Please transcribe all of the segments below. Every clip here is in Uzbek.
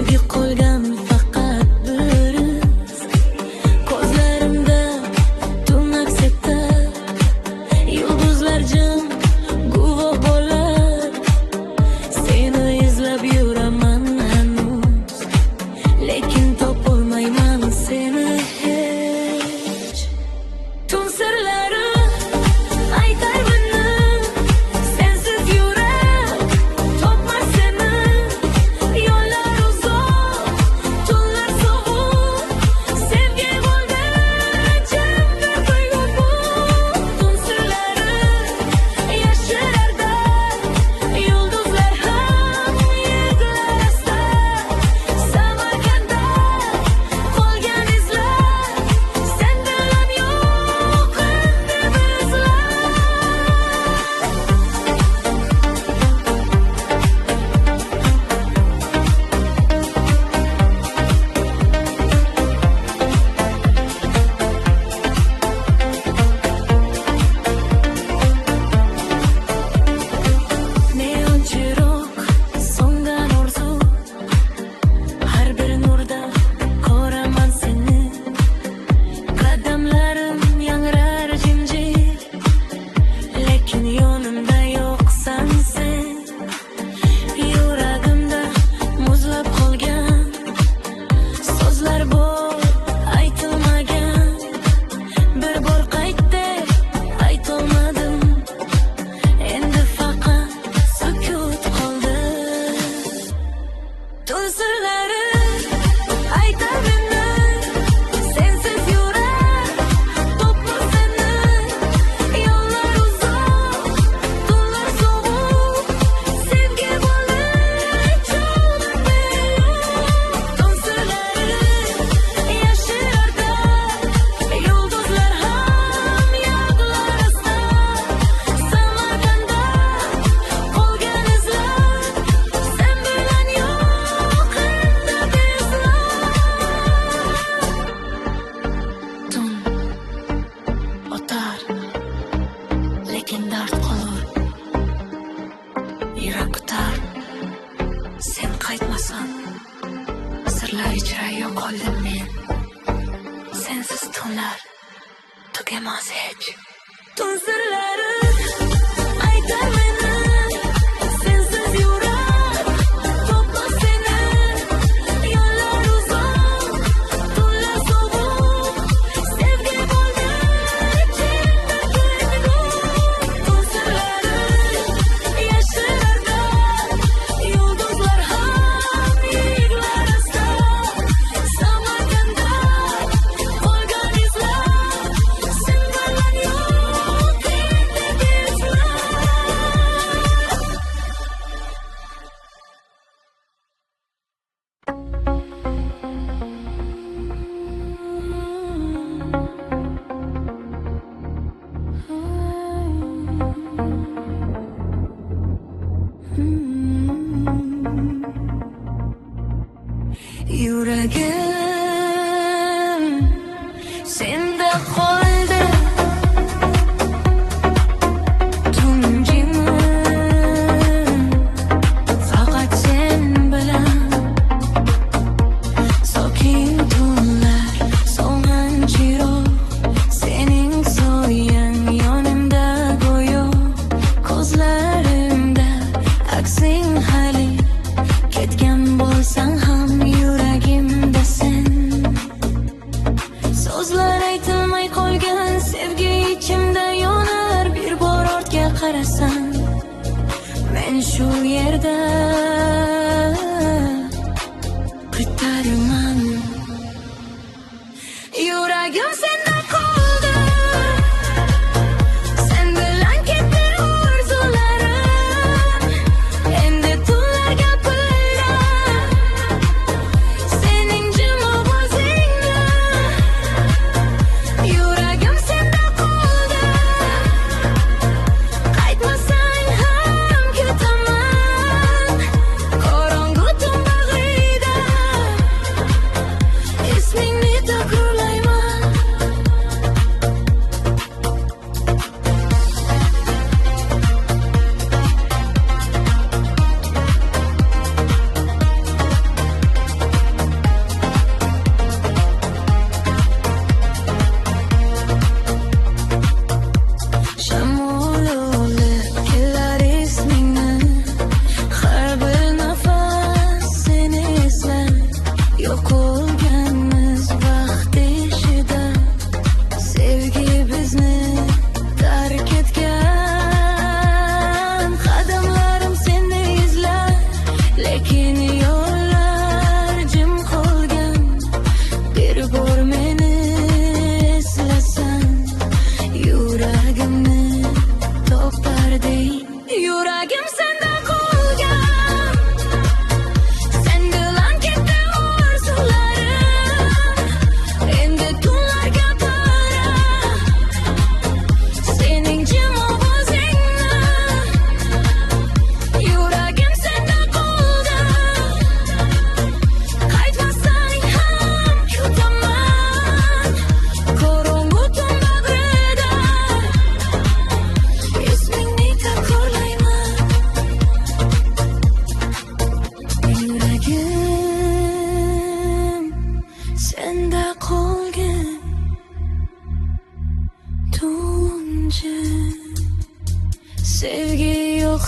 Sevgi qolgan faqat bir iz. Ko'zlarimda tun aks etar. Yulduzlar jim guvoh bo'lar. Seni izlab yuraman hanuz, lekin topolmayman seni hech. Tun sirlari aytar buni, sensiz yurak topmas seni. Yo'llar uzoq, tunlar sovuq, sevgi bo'ldi ichimda tuyg'u bu. Tun sirlari yashirarda, yulduzlar ham yig'lar asta. Samarqandda qolgan izlar, sen bilan yo'q endi bizlar. Neon chiroq so'ngan orzu, har bir nurda ko'raman seni. Qadamlarim yangrar jimjit, lekin yonimda yo'qsan sen. Yuragimda muzlab qolgan so'zlar bor aytilmagan. Bir bor qaytdi aytolmadim, endi faqat sukut qoldi. Tun sirlari aytar buni, sensiz yurak topmas seni. Yo'llar uzoq, tunlar sovuq, sevgi bo'ldi ichimda yo'q. Tun sirlari yashirarda, yulduzlar ham yig'lar asta. Samarqandda qolgan izlar, sen bilan yo'q endi bizlar. Tun o'tar, lekin dard qolur. Yurak kutar, sen qaytmasan. Sirlar ichra yo'qoldim men. Sensiz tunlar tugamas hech. Tun sirlari aytar meni, sensiz yurak topmas seni. Yo'llar uzoq, tunlar sovuq, sevgi bo'ldi ichimda tuyg'u. Tun sirlari yashirarda, yulduzlar ham yig'lar asta. Samarqandda qolgan izlar, sen bilan yo'q endi bizlar. Yuragim senda qoldi, tunjim faqat sen bilan. Sokin tunlar, so'ngan chiroq, sening soyang yonimda go'yo. Ko'zlarimda aksing hali, ketgan bo'lsang ham yuragimda sen. So'zlar aytilmay qolgan sevgi ichimda yonar. Bir bor ortga qarasam, men shu yerda kutarman. Yuragim senda qoldi, sen bilan ketdi orzularim. Endi tunlar gapirlar, sening jim ovozingni. Yuragim senda qoldi, qaytmasang ham ketaman. Qorong'u tun bag'rida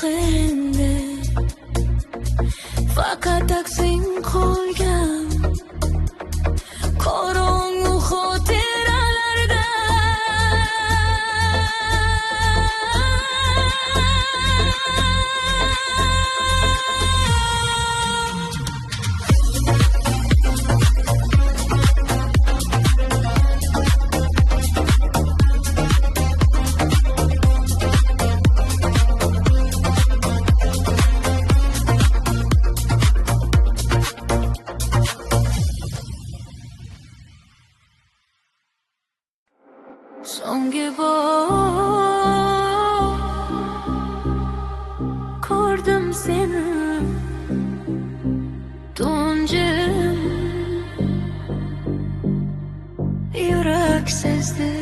oxirinde faqat aksing qolgan qorong'u xotiralarda. So'nggi bor ko'rdim seni tunji yurak sezdi.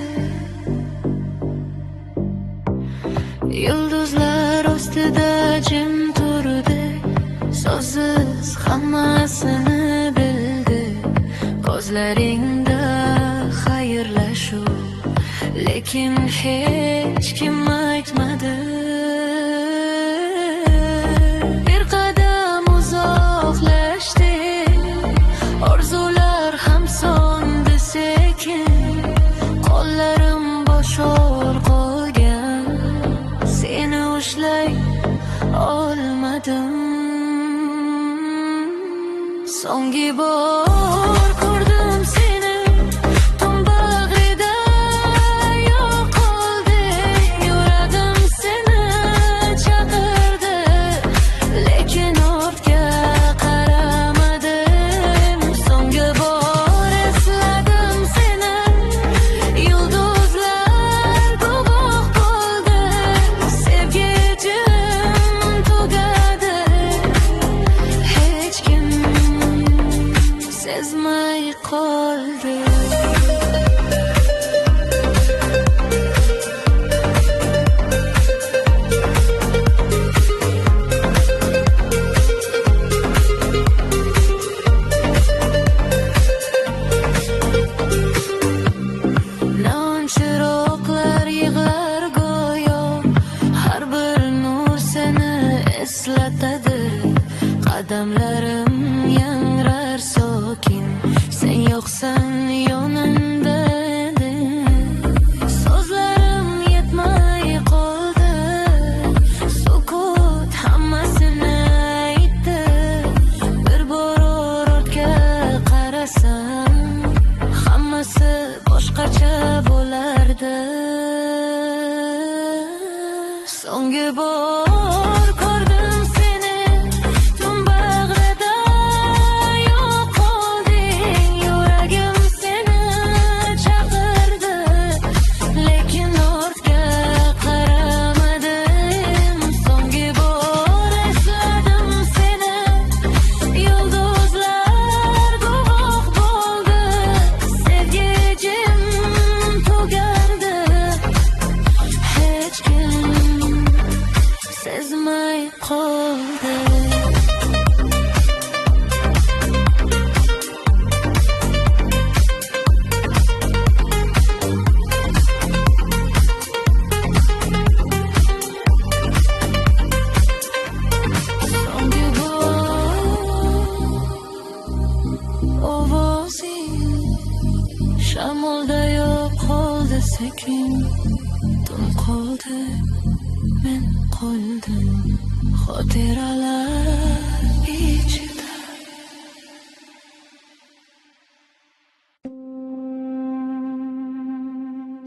Yulduzlar ostida jim turdi, so'zsiz hammasini bildi. Ko'zlaringda xayrlashuv, lekin hech kim aytmadi. Bir qadam uzoqlashdik, orzular ham so'ndi sekin. Qo'llarim bo'shor qolgan, seni ushlay olmadim. So'nggi bor ko'rdim seni tun bag'rida. Sezmay qoldi. Non chiroqlar yig'lar go'yo, har bir nur seni eslatadi. Qadamlarim yangrar sokin, sen yo'qsan yonimda edi. So'zlarim yetmay qoldi, sukut hammasini aytdi. Bir bor ortga qarasam, hammasi boshqacha bo'lardi. So'nggi bor ko'rdim seni tun bag'rida. Yo'q qolding, yuragim seni chaqirdi, lekin ortga qaramadim. So'nggi bor esladim seni, yulduzlar guvoh bo'ldi. Sevgi jim tugardi, hech kim sezmay qoldi. So'nggi bor ovozing shamolda yo'qoldi sekin. Tun qoldi, men qoldim xotiralar ichida.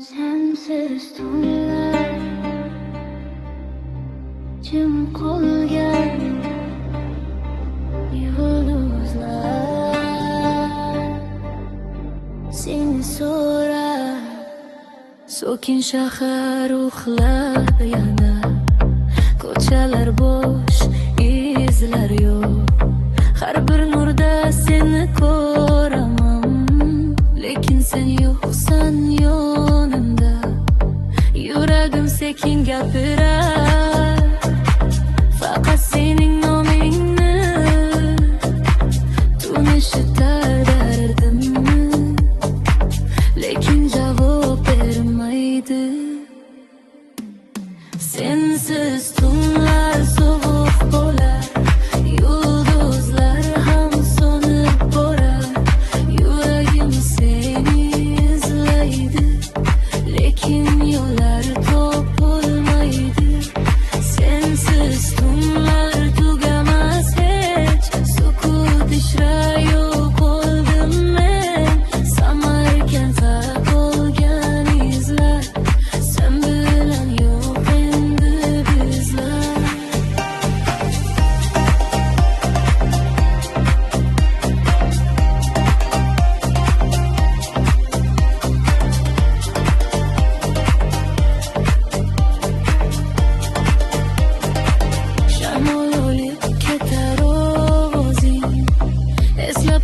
Sensiz tunlar jim qolgan, yulduzlar seni so'rar. So'kin shahar uxlab yana, ko'chalar bo'sh, izlar yo'q. Har bir nurda seni ko'raman, lekin sen yo'qsan yonimda. Yuragim sekin gapirar, faqat sening nomingni. Tun eshitar dardimni, lekin javob bermaydi. Sensiz tunlar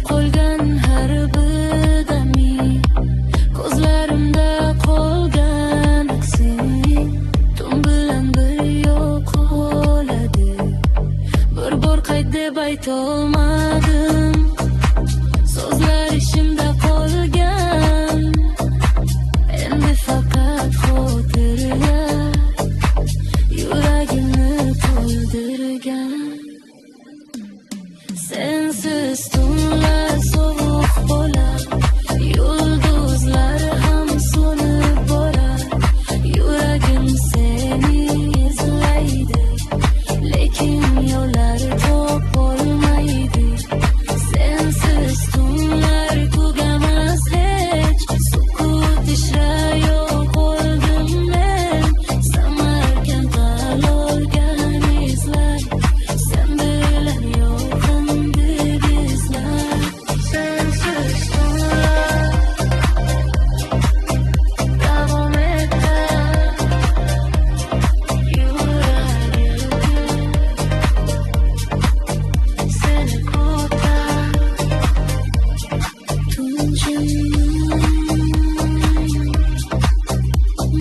qolgan har bir daming, ko'zlarimda qolgan aksing, tun bilan bir yo'qoladi. Bir bor qayt deb aytolmadim, so'zlar ishimda qolgan, endi faqat xotiralar yuragimni to'ldirgan. Sensiz tunlar sovuq bo'lar, yulduzlar ham so'nib borar. Yuragim seni izlaydi, lekin yo'llar topolmaydi. Sensiz tunlar tugamas hech, sukut ichra yo'q bo'ldim men. Samarqanddan olgan izlar, sen bilan yo'qim deb izlar. Sensiz tunlar davom etar, yuragim seni kutar. Tunjim,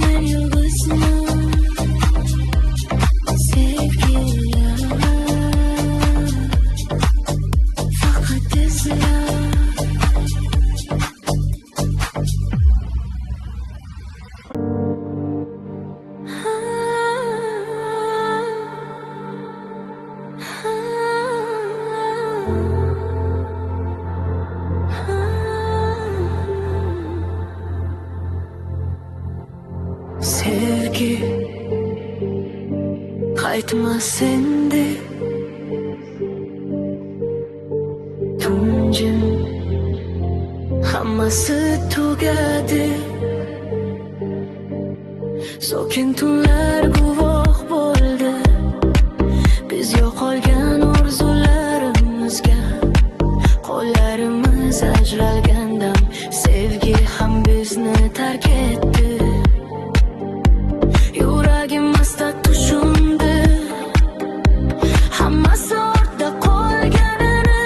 men yolg'izman, sevgilar faqat izlar. Sevgi qaytmas endi, tunjim hammasi tugadi. Sokin tunlar guvoh bo'ldi biz yo'qolgan orzularimizga. Qo'llarimiz ajralgandan sevgi ham bizni tark etdi. Yuragim asta tushundi hammasi ortda qolganini.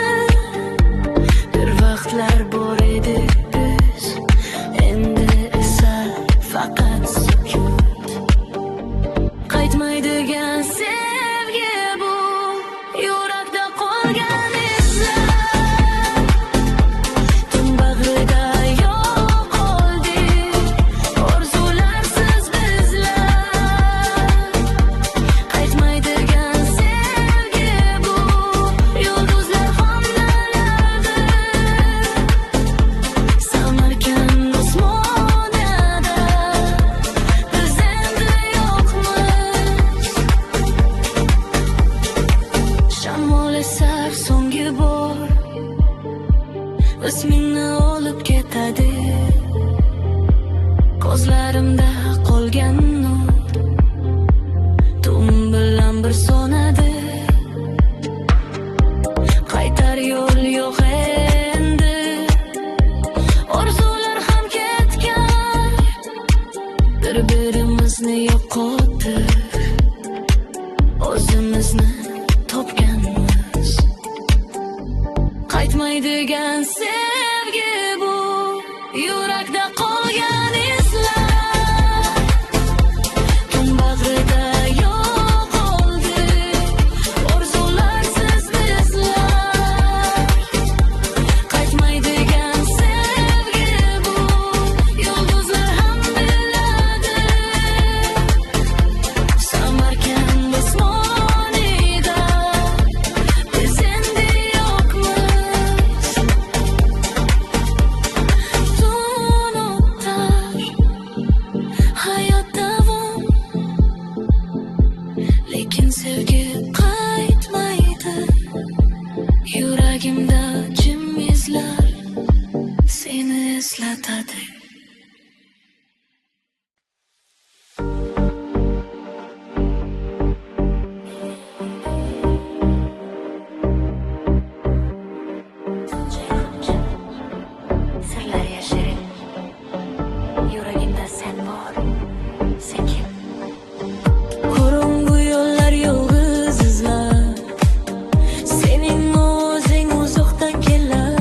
Bir vaqtlar bor edi biz, endi esa faqat sukut. Qaytmaydigan sevgi bu, yurakda qolgan izlar. Tun bag'rida yo'qoldik, orzularsiz bizlar. Qaytmaydigan sevgi bu, yulduzlar xondalardi. Samarqand osmonida biz endi yo'qmiz. Shamol esar so'nggi bor, ismingni olib ketadi. Ko'zlarimda qolgan nur, tun bilan bir so'nadi. Qaytar yo'l yo'q endi, orzular ham ketgan. Bir-birimizni yo'qotib, o'zimizni topganmiz. Qaytmaydigan sevgi bu, yurakda qolgan izlar. Tun bag'rida yo'qoldik, orzularsiz bizlar. Qaytmaydigan sevgi bu, yulduzlar ham biladi. Samarqand osmonida biz endi yo'qmiz. Tun o'tar, hayot davom, lekin sevgi qaytmaydi. Yuragimda jim izlar seni eslatadi. Sirlar yashirin, yuragimda sen bor, sen kim? Qorong'u yo'llar yolg'iz izlar, sening o'zing uzoqdan kelar.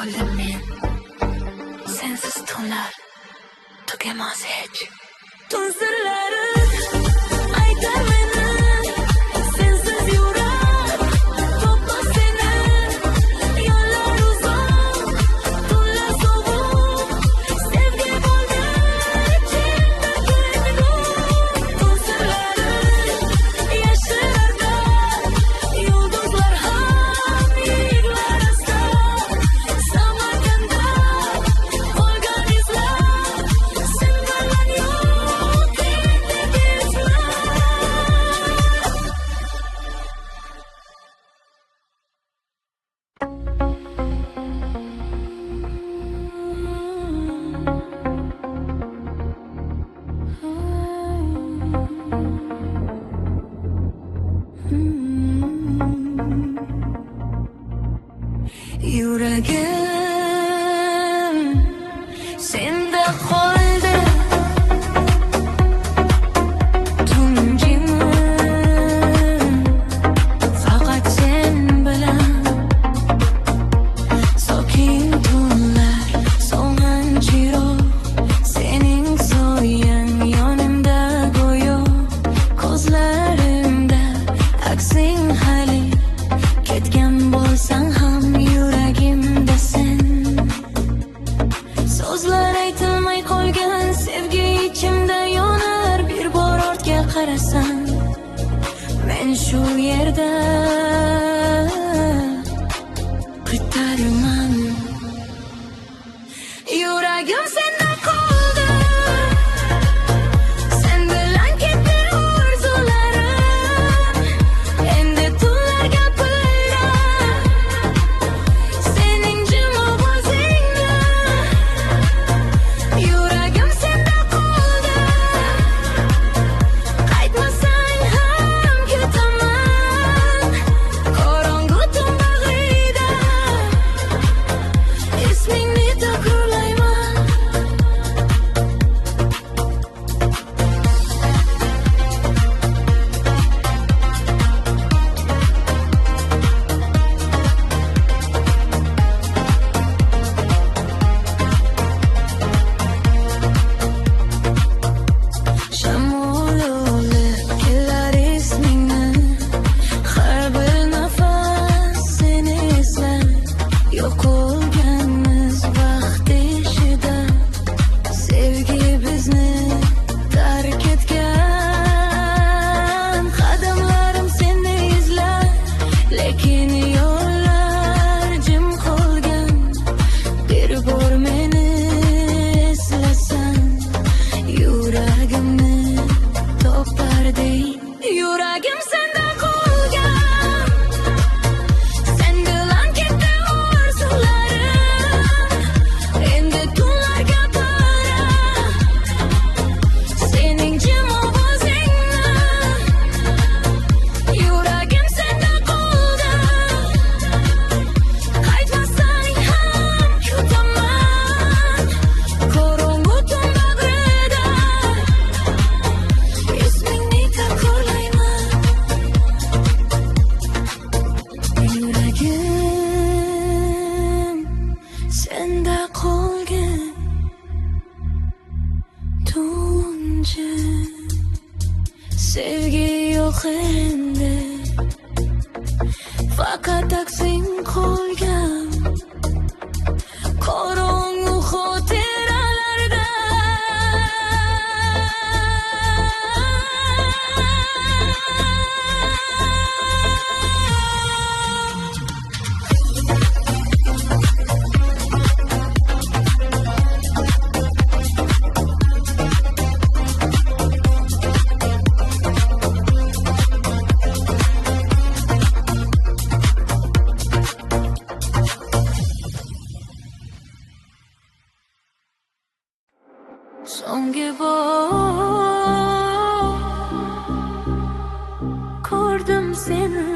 qoldim men. Sensiz tunlar tugamas hech. Tun sirlari aytar meni, sensiz yurak topmas seni. Yollar uzoq, tunlar sovuq, sevgi bo'ldi ichimda ko'nglim. Tun sirlari yashirarda, yulduzlar ham yiglar asta. Samarqandda qolgan izlar, sinmagan yo'q endi eslar. Yuragim senda qoldi, tunjim faqat sen bilan. Sokin tunlar, so'ngan chiroq, sening soyang yonimda go'yo. Ko'zlarimda aksing hali, ketgan bo'lsang ham yuragimda sen. So'zlar aytilmay qolgan sevgi ichimda yonar. Bir bor ortga qarasam, men shu yerda bitarman. Yuragim senda qoldi, sen bilan ketdi orzularim. Endi tunlar gapirar sening jim ovozingni. Yuragim senda qoldi, qaytmasang ham kutaman. Qorong'u tun bag'rida ismingni takrorlayman. Shamol olib kelar ismingni, har bir nafas seni eslab. Yo'qolganmiz vaqt ishida, sevgi bizni tark etgan. Qadamlarim seni izlar, lekin yo'llar jim qolgan. Bir bor meni eslasang, yuragimni toparding. Yuragim senda qolgan, sen bilan ketdi orzularim. Endi tunlar gapirar sening jim ovozingni. Yuragim senda qoldi, qaytmasang ham kutaman. Qorong'u tun bag'rida ismingni takrorlayman. Yuragim senda qolgan, tunji sevgi yo'q endi, faqat aksing qolgan. Qorong'u xotiralarda so'nggi bor ko'rdim seni,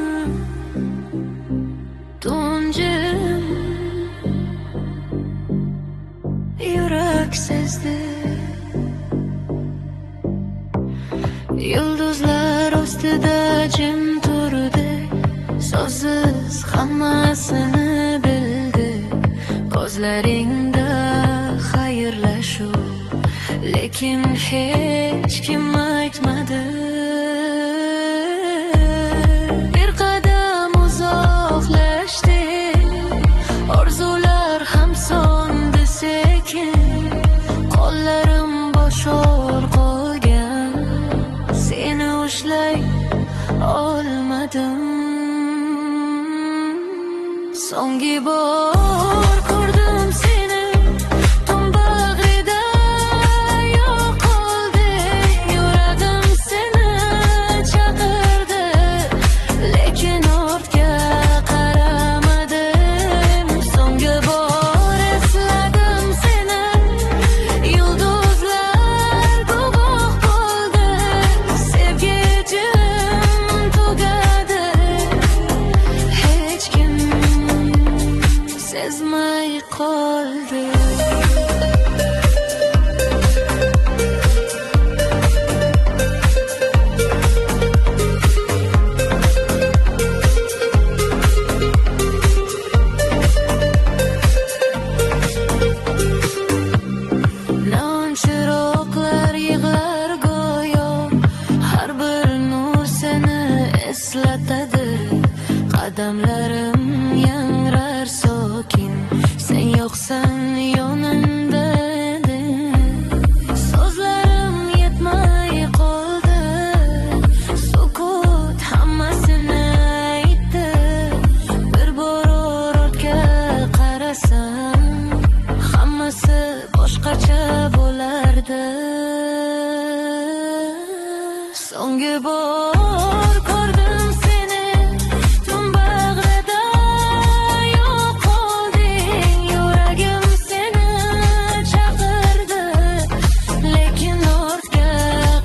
tunjim yurak sezdi. Yulduzlar ostida jim turdi, so'zsiz hammasini bildi. ko'zlaringda xayrlashuv, lekin hech kim aytmadi. Bir qadam uzoqlashdik, orzular ham so'ndi sekin, qo'llarim bo'shor qolgan, seni ushlay olmadim. So'nggi bor ko'rdim seni, tun bag'rida yo'qolding. Yuragim seni chaqirdi, lekin ortga qaramadim. So'nggi bor esladim seni, yulduzlar guvoh bo'ldi. Sevgi jim tugadi, hech kim sezmay qoldi. Non chiroqlar yig'lar go'yo, har bir nur seni eslatadi. Qadamlarim yangrar sokin, sen yo'qsan yonimda edi. So'zlarim yetmay qoldi, sukut hammasini aytdi. Bir bor ortga qarasam, hammasi boshqacha bo'lardi. So'nggi bor ko'rdim seni, tun bag'rida yo'qolding. Yuragim seni chaqirdi, lekin ortga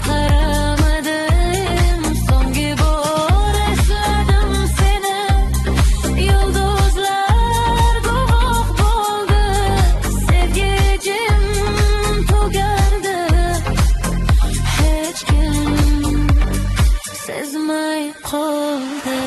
qaramadim. So'nggi bor esladim seni, yulduzlar guvoh bo'ldi. Sevgi jim tugardi, hech kim sezmay qoldi.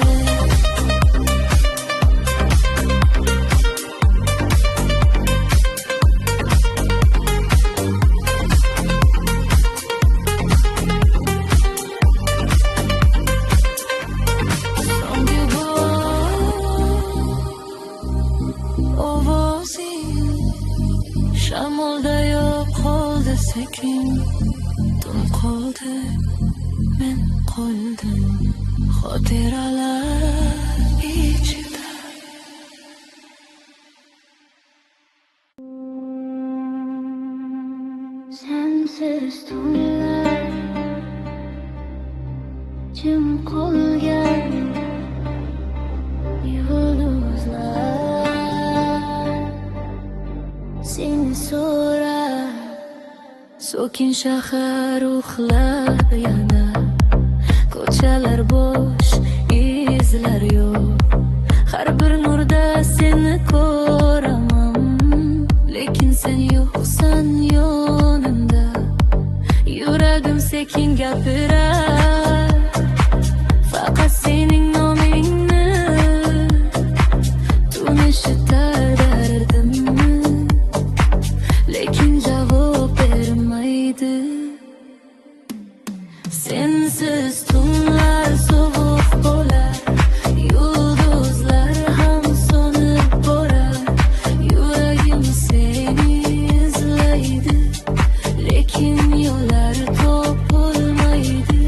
So'nggi bor ovozing shamolda yo'qoldi sekin, tun qoldi, men qoldim xotiralar ichida. Sensiz tunlar jim qolgan, yulduzlar seni so'rar. So'kin shahar uxlar yana, ko'chalar bo'sh, izlar yo'q. Har bir nurda seni ko'raman, lekin sen yo'qsan yonimda. Yuragim sekin gapirar, faqat sening nomingni. Tun eshitar dardimni, lekin javob bermaydi. Sensiz tunlar sovuq bo'lar, yulduzlar ham so'nib borar. Yuragim seni izlaydi, lekin yo'llar topilmaydi.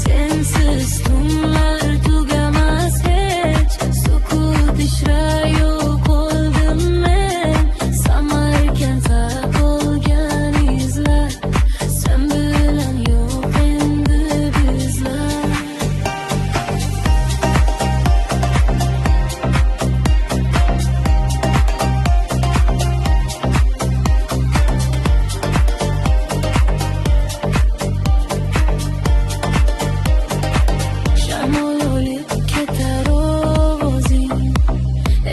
Sensiz tunlar tugamas hech, sukut ichra yo'qoldim men. Samarqandda qolgan izlar, sen bilan yo'q endi bizlar. Shamol olib ketar ovozing,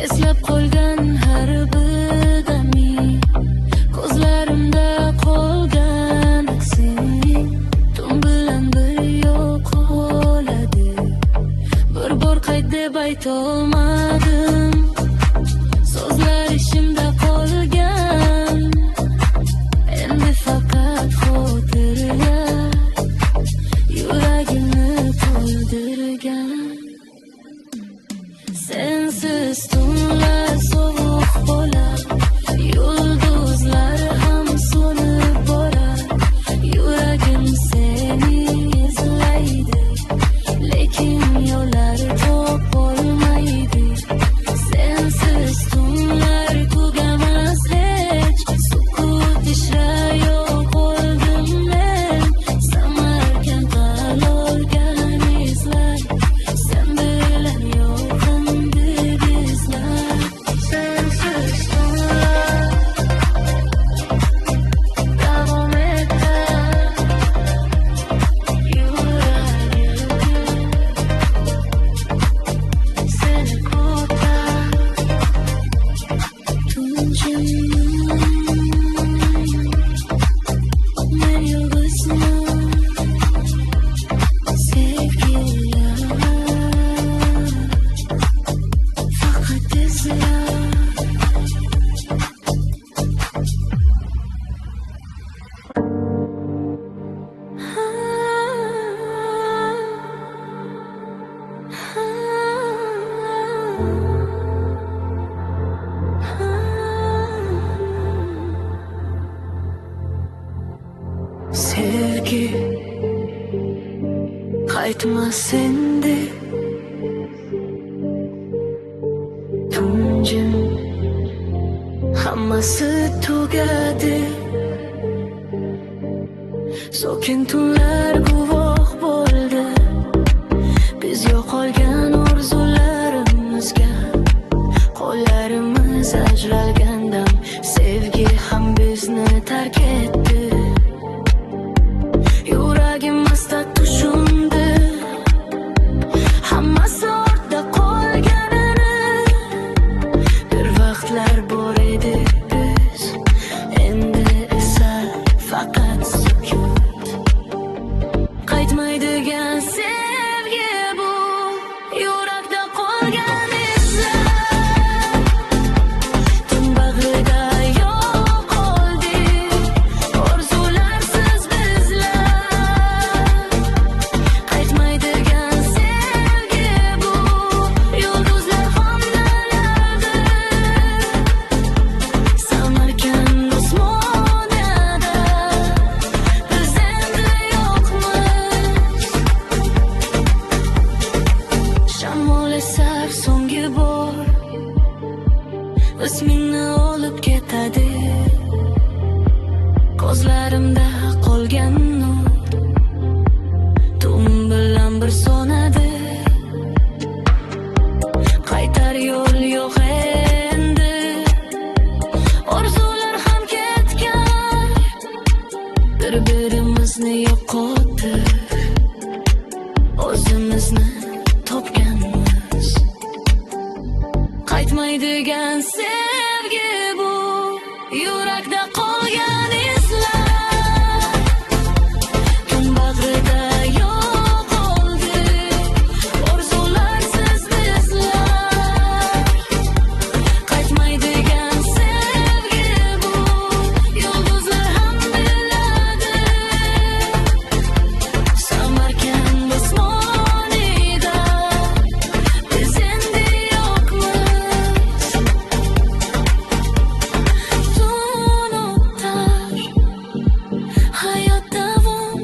eslab qolgan har bir daming. Ko'zlarimda qolgan aksing, tun bilan bir yo'qoladi. Bir bor qayt deb aytolmadim, so'zlar ishimda qoldi. lekin yo'llari ko'p bo'lmaydi. Sensiz tunlar tugamas hech, sukut ichra yo'q bo'ldim men. Samarqanddan olgan izlar, sen bilan yo'qim deb izlar. Sensiz tunlar davom etar, yuragim seni kutar. Tunjim men yolg'izman, sevgilar faqat izlar. Sevgi qaytmas endi, tunjim hammasi tugadi. Sokin tunlar guvoh bo'ldi biz yo'qolgan orzularimizga. Qo'llarimiz ajralgandan sevgi ham bizni tark etdi. Yuragim asta tushundi hammasi ortda qolganini. Bir vaqtlar bor edi biz, endi esa faqat sukut. Qaytmaydigan sevgi bu, yurakda qolgan izlar. Tun bag'rida yo'q qoldik, orzularsiz bizlar. Qaytmaydigan sevgi bu, yulduzlar xondalardi. Samarqand osmonida biz endi yo'qmiz. Shamol esar so'nggi bor, ismingni olib ketadi. Ko'zlarimda qolgan nur tun bilan bir so'nadi. Qaytar yo'l yo'q endi, orzular ham ketgan. Bir-birimizni yo'qotib, o'zimizni topganmiz. Qaytmaydigan sevgi bu, yurakda qolgan izlar. Tun bag'rida yo'q qoldik, orzularsiz bizlar. Qaytmaydigan sevgi bu, yulduzlar ham biladi. Samarqand osmonida biz endi yo'qmiz. Tun o'tar, hayot davom,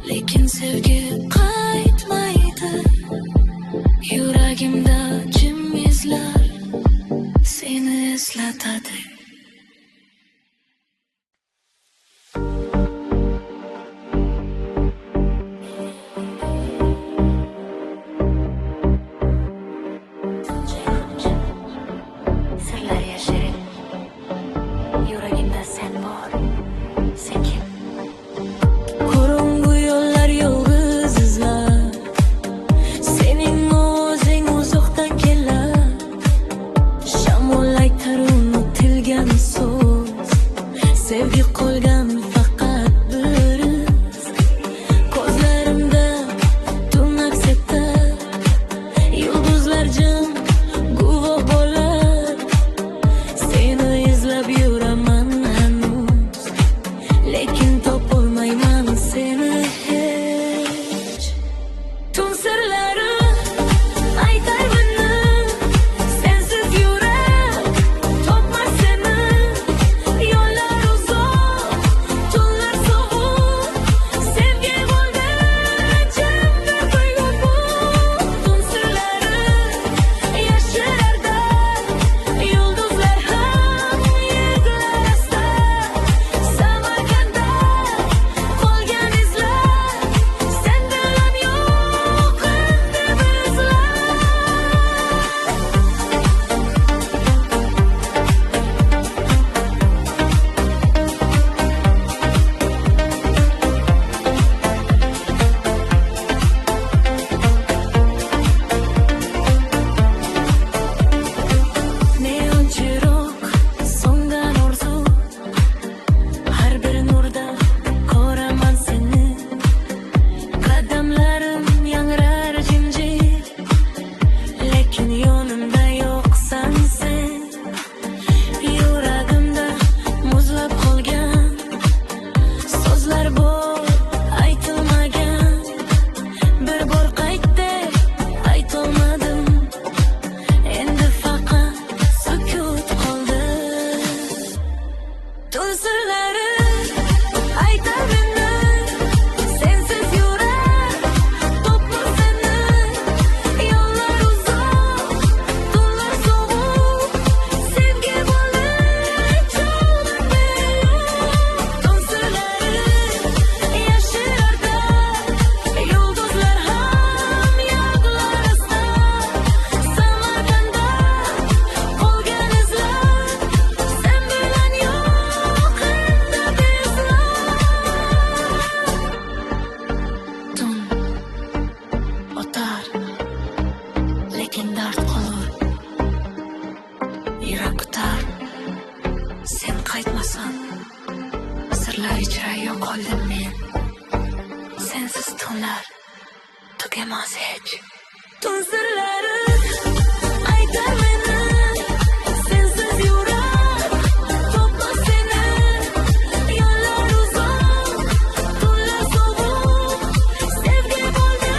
lekin sevgi qaytmaydi. Yuragimda jim izlar seni eslatadi. Sirlar yashirin, yuragimda sen bor, sen kim? Qorong'u yo'llar yolg'iz izlar, sening o'zing uzoqdan kelar. Shamol aytar unut tugamas hech tun sirlari aytar meni sensiz yurar to'pla seni yollar uzoq tunlar sovuq sevgi bo'ldi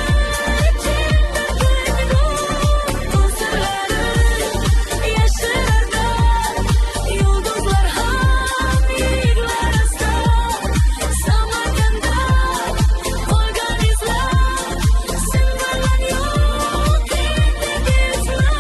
tun sirlari yashirarda yulduzlar ham yiglar asta Samarqandda qolgan izlar sindirgan yo'q keyingi izlar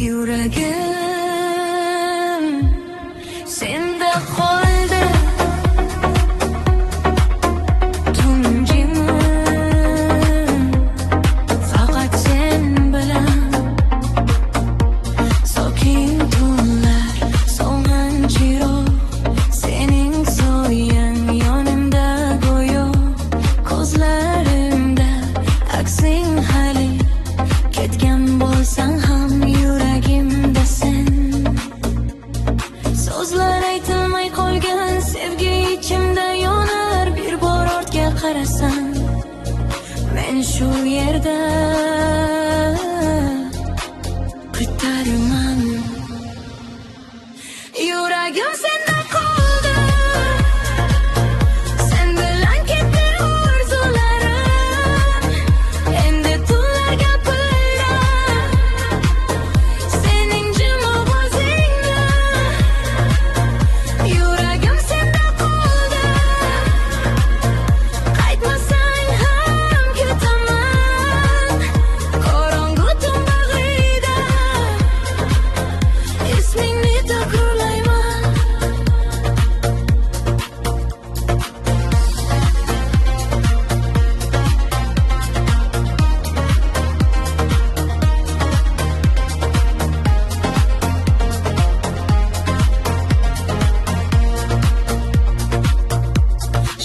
Yuragim senda qoldi tunjim faqat sen bilan sokin tunlar so'ngan chiroq sening soyang yonimda go'yo ko'zlarimda aksing hali ketgan bo'lsang ham yuragimda sen so'zlar aytilmay qolgan sevgi ichimda yonar bir bor ortga qarasam men shu yerda kutarman yuragim senda qoldi sen bilan ketdi orzularim endi tunlar gapira sening jim ovozingni yuragim senda qoldi qaytmasang ham kutaman qorong'u tun bag'rida ismingni takrorlayman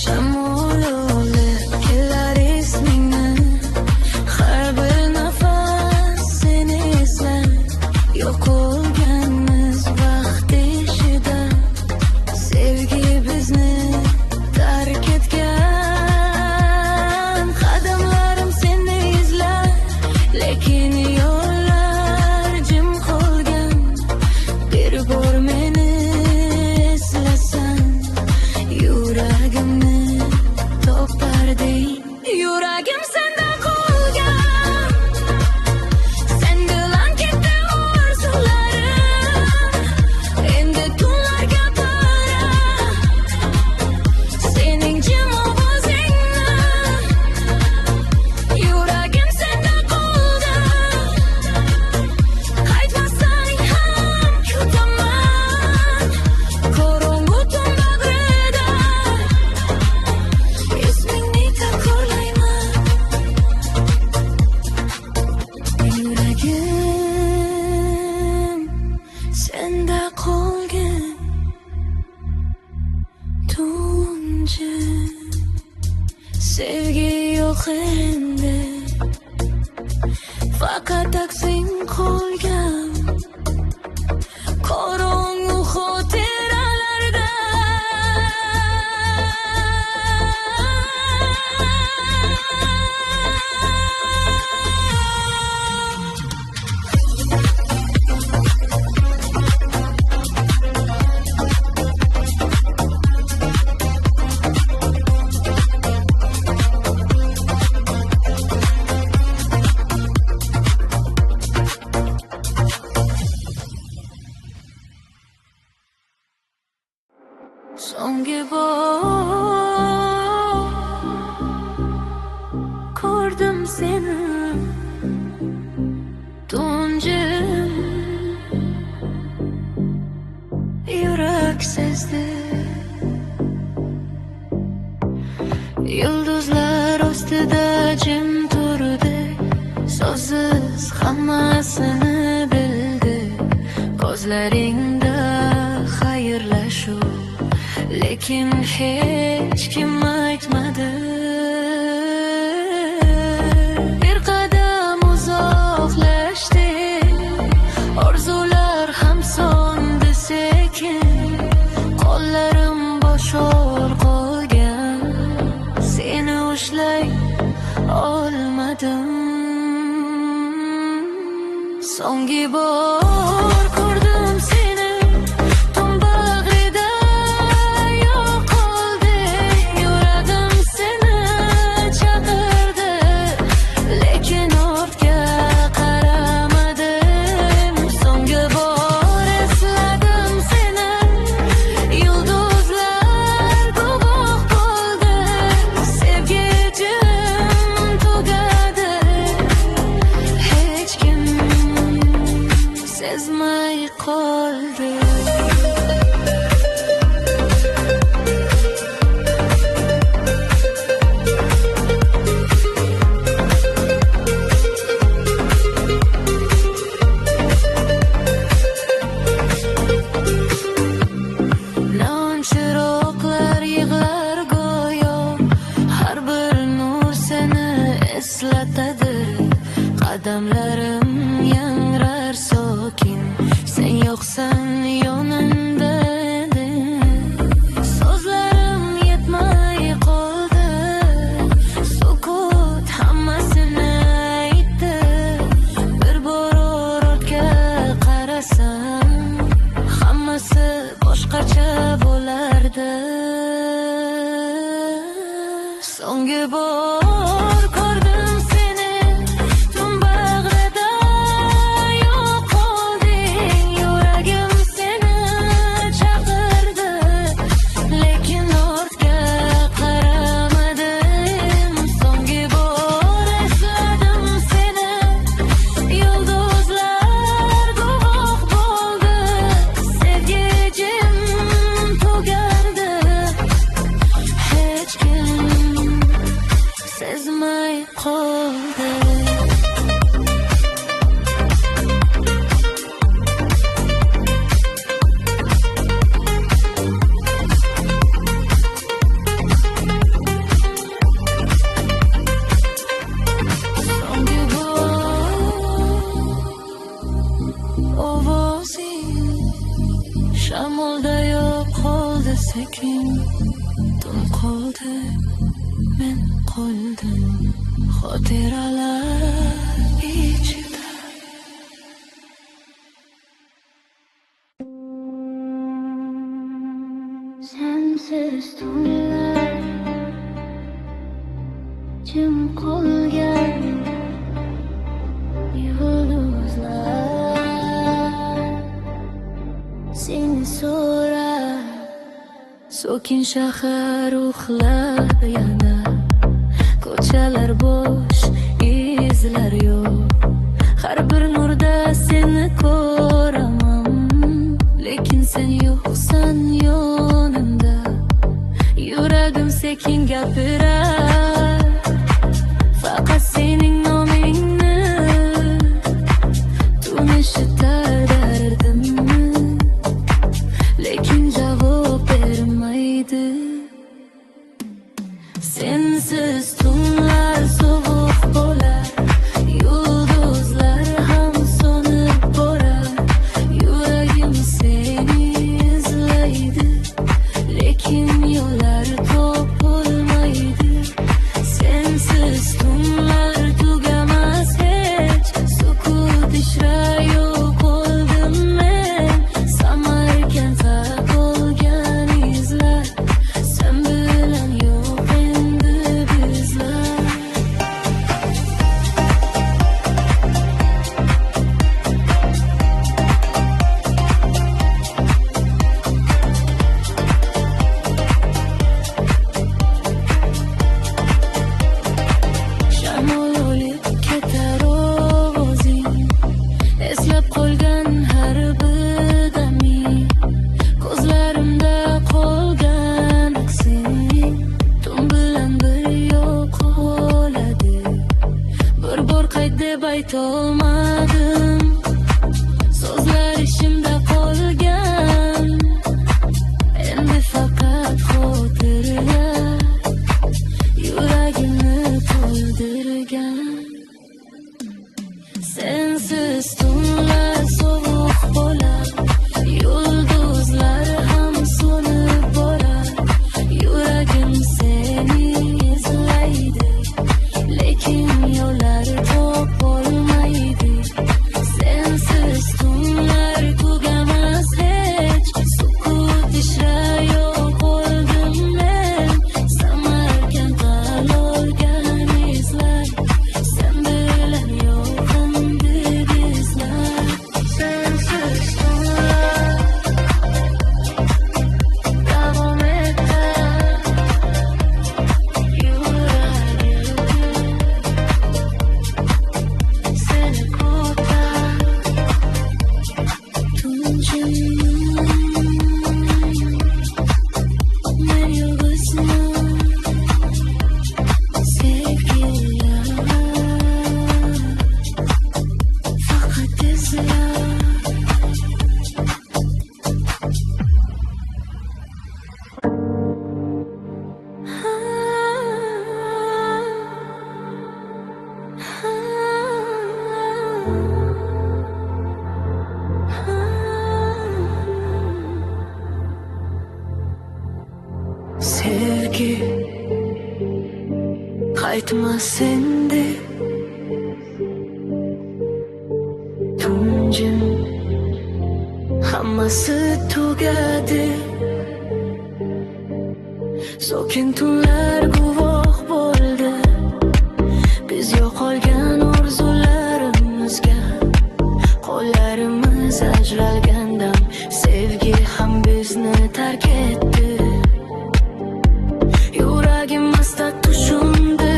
shamol olib kelar ismingni har bir nafas seni eslab yo'qolganmiz vaqt ishida sevgi bizni tark etgan qadamlarim seni izlar lekin yo'llar jim qolgan bir bor meni eslasang yuragimni toparding yuragim senda qolgan sen bilan ketdi orzularim endi tunlar gapira sening jim ovozingni yuragim senda qoldi qaytmasang ham kutaman qorong'u tun bag'rida ismingni takrorlayman yuragim senda qolgan tunji sevgi yo'q endi faqat aksing qolgan qorong'u xotiralarda so'nggi bor ko'rdim seni tunjim yurak sezdi yulduzlar ostida jim turdi so'zsiz hammasini bildi ko'zlaringda xayrlashuv lekin hech kim aytmadi. Bir qadam uzoqlashdik, orzular ham so'ndi sekin. Qo'llarim bo'shab qolgan, seni ushlay olmadim. So'nggi bor ko'rdim seni, tun bag'rida yo'qolding. Yuragim seni chaqirdi, lekin ortga qaramadim. So'nggi bor esladim seni, yulduzlar guvoh bo'ldi. Sevgi jim tugadi, hech kim sezmay qoldi. Non chiroqlar yig'lar go'yo, har bir nur seni eslatadi. Qadamlarim yangrar sokin, sen yo'qsan yonimda edi. So'zlarim yetmay qoldi, sukut hammasini aytdi. Bir bor ortga qarasam, hammasi boshqacha bo'lardi. So'nggi bor ko'rdim seni, tun bag'rida yo'qolding. Yuragim seni chaqirdi, lekin ortga qaramadim. So'nggi bor esladim seni, yulduzlar guvoh bo'ldi. Sevgi jim tugardi, hech kim sezmay qoldi. So'nggi bor ovozing shamolda yo'qoldi sekin. Tun qoldi, men qoldim xotiralar ichida. Sensiz tunlar jim qolgan, yulduzlar seni so'rar. So'kin shahar uxlar yana, ko'chalar bo'sh, izlar yo'q. Har bir nurda seni ko'raman, lekin sen yo'qsan yonimda. Yuragim sekin gapirar, faqat sening nomingni. Tun eshitar dardimni, lekin javob bermaydi. Sensiz tunlar sovuq bo'lar, yulduzlar ham so'nib borar. Yuragim seni izlaydi, lekin yo'llar topilmaydi. Sevgi qaytmas endi tunjim hammasi tugadi sokin tunlar guvoh bo'ldi biz yo'qolgan orzularimizga qo'llarimiz ajralgandan sevgi ham bizni tark etdi yuragim asta tushundi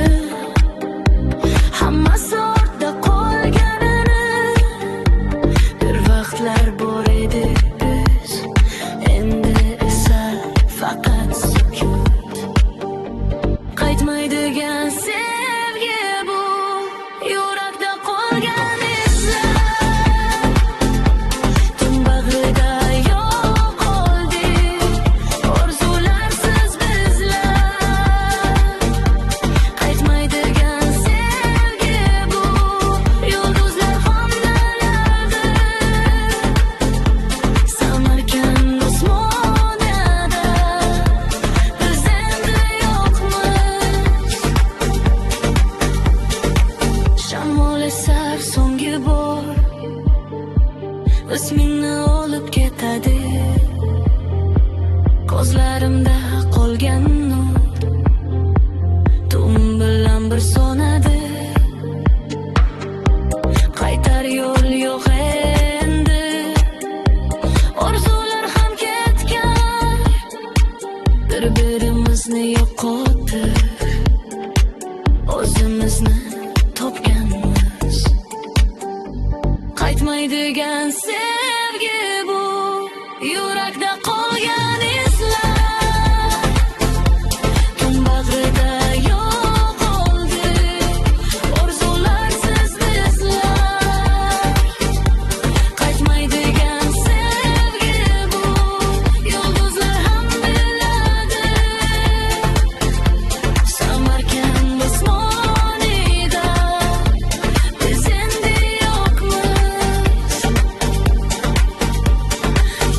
hammasi ortda qolganini bir vaqtlar bor edi biz endi esa faqat sukut qaytmaydigan sevgi bu yurakda qolgan izlar tun bag'rida yo'qoldik orzularsiz bizlar qaytmaydigan sevgi bu yulduzlar xonlardi Samarkand osmonida biz endi yo'qmiz shamol esar so'nggi bor ismingni olib ketadi ko'zlarimda qolgan nur tun bilan bir so'nadi qaytar yo'l yo'q endi orzular ham ketgan bir-birimizni yo'qotib o'zimizni topganmiz qaytmaydigan sevgi bu yurakda qolgan izlar tun bag'rida yo'qoldik orzularsiz bizlar qaytmaydigan sevgi bu yulduzlar ham biladi Samarkand osmonida biz endi yo'qmiz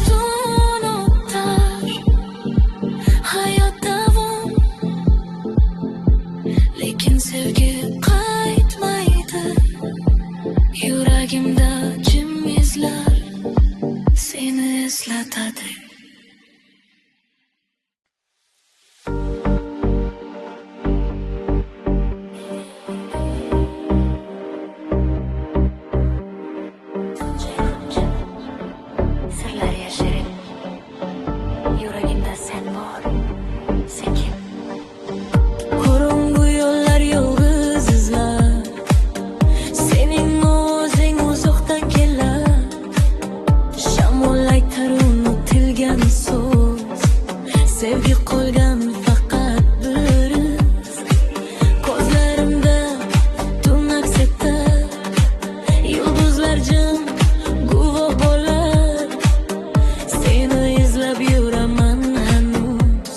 tun o'tar hayot davom lekin sevgi qaytmaydi yuragimda jim izlar seni eslatadi sirlar yashirin yuragimda sen bor sekin qorong'u yo'llar yolg'iz izlar sening o'zing uzoqdan kelar shamol aytar unutilgan so'z sevgi qolgan faqat bir iz ko'zlarimda tun aks etar yulduzlar jim guvoh bo'lar seni izlab yuraman hanuz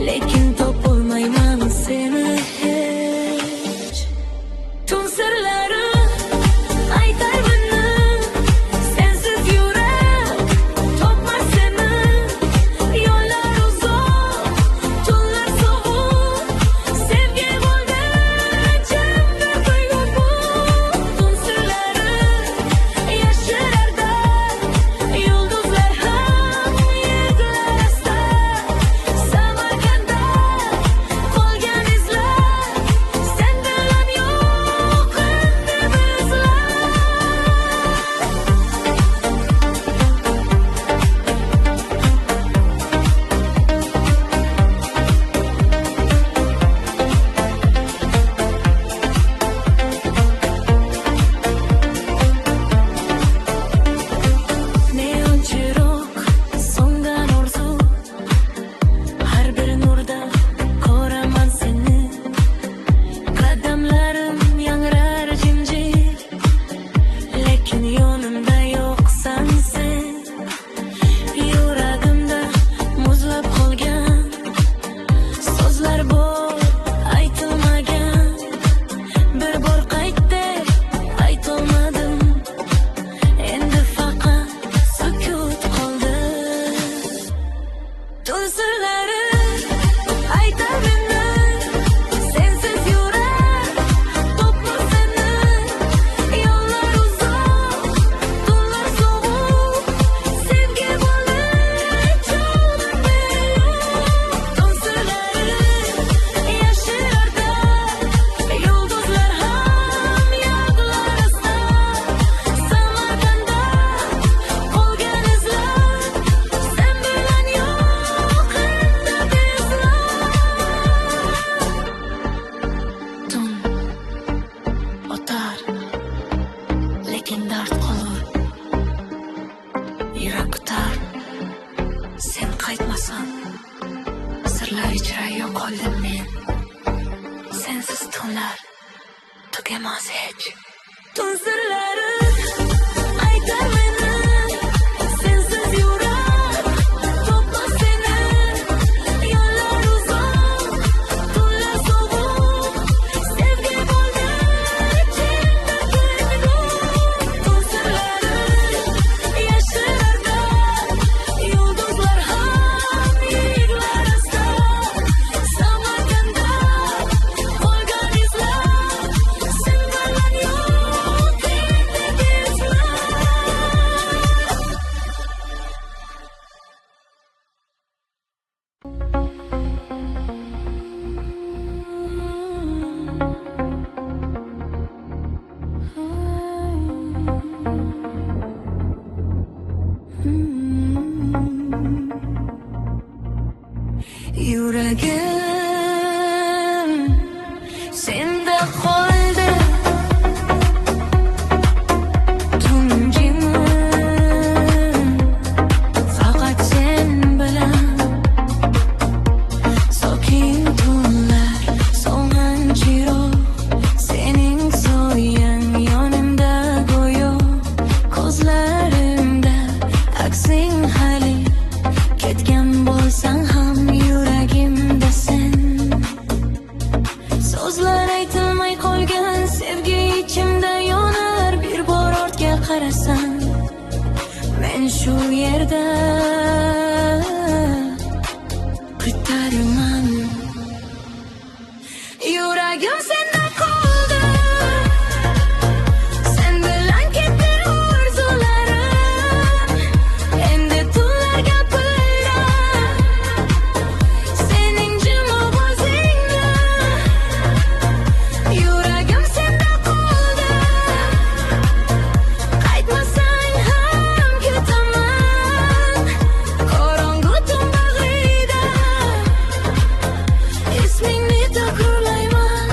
lekin topolmayman seni hech tun sirlari aytar buni sensiz yurak topmas seni yo'llar uzoq tunlar sovuq sevgi bo'ldi jimda tuyg'u tun sirlari yashirarda yulduzlar ham yiglar asta Samarkandda qolgan izlar sen bilan yo'q endi bizlar neon chiroq so'ngan orzu har bir nurda ko'raman seni qadamlarim yangrar jimjit lekin yonimda yo'qsan sen yuragimda muzlab qolgan so'zlar bor aytilmagan bir bor qayt deb aytolmadim endi faqat sukut qoldi tun sirlari sirlar ichra yo'qoldim men. Sensiz tunlar tugamas hech. Tun sirlari aytar meni, sensiz yurar topmas seni. Yo'llar uzoq, tunlar sovuq, sevgi bo'ldi ichimda ko'nglim. Tun sirlari yashirarda yulduzlar ham yiglar asta. Samarqandda qolgan izlar, sen bilan yo'q endigi izlar. Yuragim senda qoldi, tunjim faqat sen bilan. Sokin tunlar, so'ngan chiroq, sening soyang yonimda go'yo. Ko'zlarimda aksing hali, ketgan bo'lsang ham yuragimda sen. So'zlar aytilmay qolgan sevgi ichimda yonar. Bir bor ortga qarasam, men shu yerda kutarman. Yuragim senda qoldi, sen bilan ketdi orzularim. Endi tunlar gapirdi sening jim ovozingni. Yuragim senda qoldi, qaytmasang ham kutaman. Qorong'u tun bag'rida ismingni takrorlayman.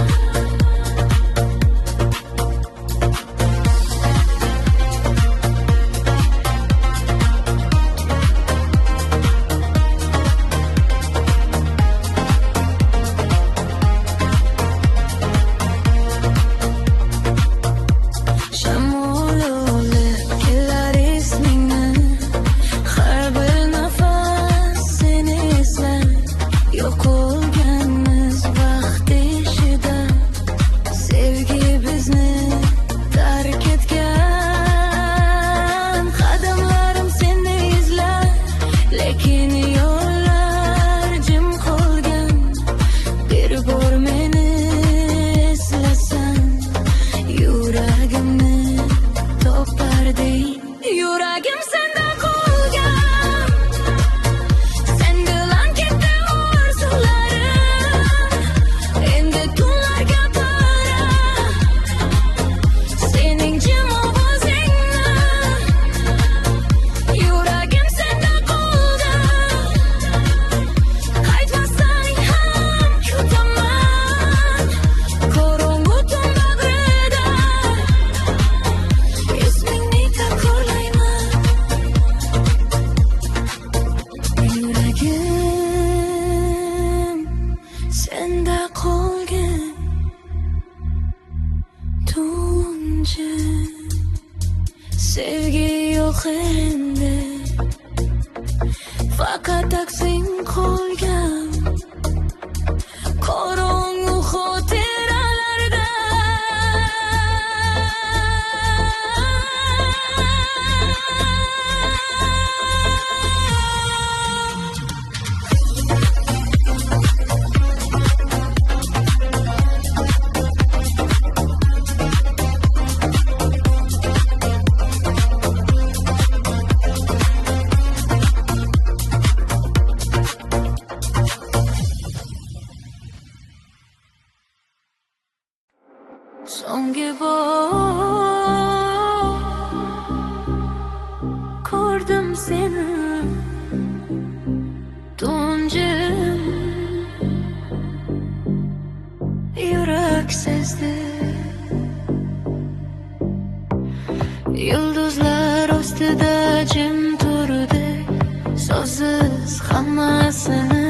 Shamol olib kelar ismingni, har bir nafas seni eslab. Yo'qolganmiz vaqt ishida, sevgi bizni tark etgan. Qadamlarim seni izlar, lekin yo'llar jim qolgan. Bir bor meni eslasang, yuragimni toparding. Yuragim senda qolgan, sen bilan ketdi orzularim. Endi tunlar gapirdi sening jim ovozingni. Yuragim senda qoldi, qaytmasang ham kutaman. Qorong'u tun bag'rida ismingni takrorlayman. Yuragim senda qolgan, tunji sevgi yo'q endi, faqat aksing qolgan. Qorong'u xotiralarda so'nggi bor ko'rdim seni, tunjim yurak sezdi. Yulduzlar ostida jim turdi, so'zsiz hammasini